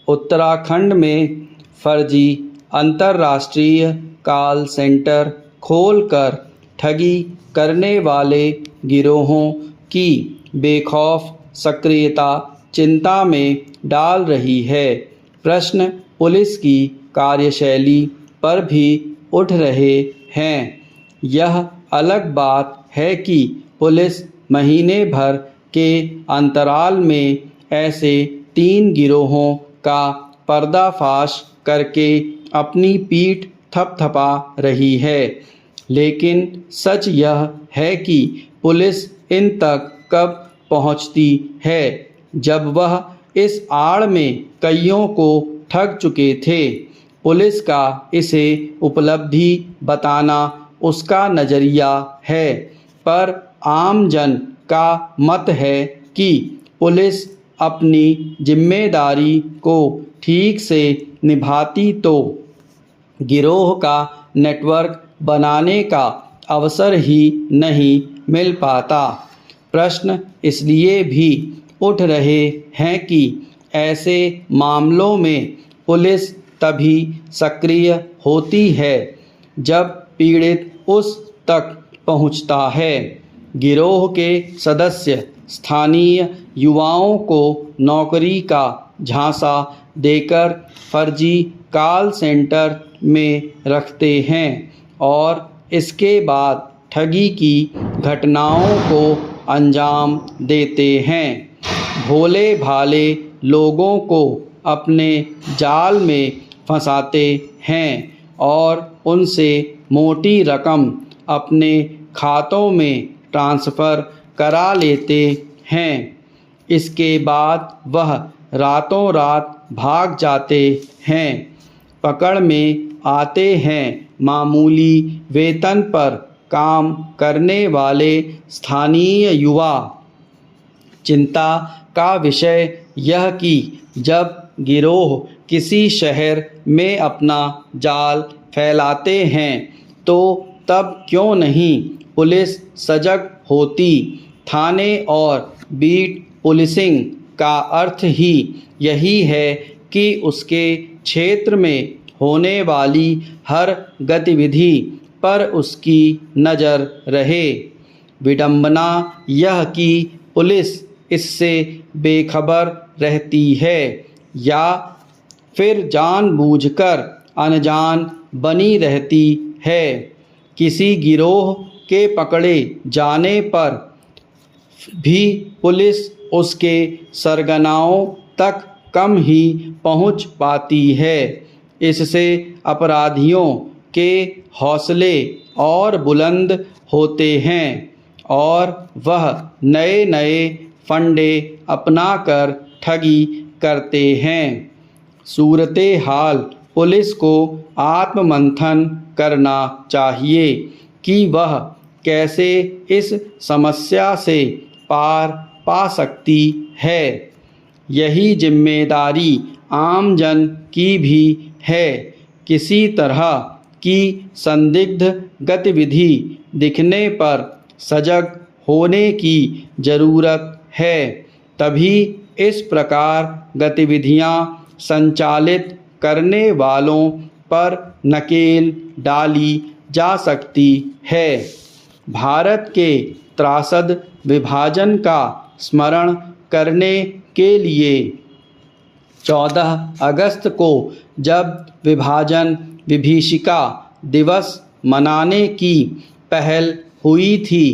उत्तराखंड में फर्जी अंतर्राष्ट्रीय कॉल सेंटर खोलकर ठगी करने वाले गिरोहों की बेखौफ सक्रियता चिंता में डाल रही है। प्रश्न पुलिस की कार्यशैली पर भी उठ रहे हैं। यह अलग बात है कि पुलिस महीने भर के अंतराल में ऐसे 3 गिरोहों का पर्दाफाश करके अपनी पीठ थपथपा रही है, लेकिन सच यह है कि पुलिस इन तक कब पहुंचती है जब वह इस आड़ में कईयों को ठग चुके थे। पुलिस का इसे उपलब्धि बताना उसका नज़रिया है, पर आम जन का मत है कि पुलिस अपनी जिम्मेदारी को ठीक से निभाती तो गिरोह का नेटवर्क बनाने का अवसर ही नहीं मिल पाता। प्रश्न इसलिए भी उठ रहे हैं कि ऐसे मामलों में पुलिस तभी सक्रिय होती है जब पीड़ित उस तक पहुंचता है। गिरोह के सदस्य स्थानीय युवाओं को नौकरी का झांसा देकर फर्जी कॉल सेंटर में रखते हैं और इसके बाद ठगी की घटनाओं को अंजाम देते हैं। भोले भाले लोगों को अपने जाल में फंसाते हैं और उनसे मोटी रकम अपने खातों में ट्रांसफ़र करा लेते हैं। इसके बाद वह रातों रात भाग जाते हैं। पकड़ में आते हैं मामूली वेतन पर काम करने वाले स्थानीय युवा। चिंता का विषय यह कि जब गिरोह किसी शहर में अपना जाल फैलाते हैं तो तब क्यों नहीं पुलिस सजग होती। थाने और बीट पुलिसिंग का अर्थ ही यही है कि उसके क्षेत्र में होने वाली हर गतिविधि पर उसकी नज़र रहे। विडंबना यह कि पुलिस इससे बेखबर रहती है या फिर जानबूझकर अनजान बनी रहती है। किसी गिरोह के पकड़े जाने पर भी पुलिस उसके सरगनाओं तक कम ही पहुंच पाती है। इससे अपराधियों के हौसले और बुलंद होते हैं और वह नए नए फंडे अपनाकर ठगी करते हैं। सूरते हाल पुलिस को आत्ममंथन करना चाहिए कि वह कैसे इस समस्या से पार पा सकती है। यही जिम्मेदारी आम जन की भी है। किसी तरह की संदिग्ध गतिविधि दिखने पर सजग होने की ज़रूरत है। तभी इस प्रकार गतिविधियां संचालित करने वालों पर नकेल डाली जा सकती है। भारत के त्रासद विभाजन का स्मरण करने के लिए 14 अगस्त को जब विभाजन विभीषिका दिवस मनाने की पहल हुई थी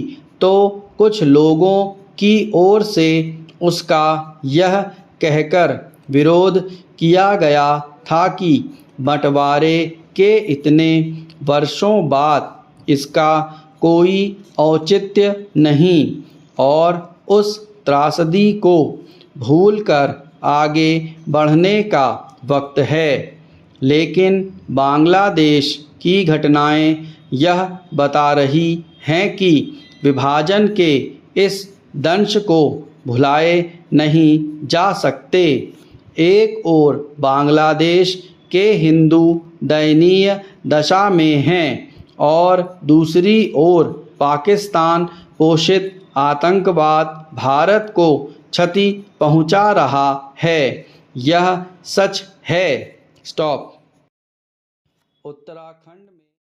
तो कुछ लोगों की ओर से उसका यह कहकर विरोध किया गया था कि बंटवारे के इतने वर्षों बाद इसका कोई औचित्य नहीं और उस त्रासदी को भूलकर आगे बढ़ने का वक्त है। लेकिन बांग्लादेश की घटनाएं यह बता रही हैं कि विभाजन के इस दंश को भुलाए नहीं जा सकते। एक ओर बांग्लादेश के हिंदू दयनीय दशा में हैं और दूसरी ओर पाकिस्तान पोषित आतंकवाद भारत को क्षति पहुंचा रहा है। यह सच है। स्टॉप। उत्तराखंड में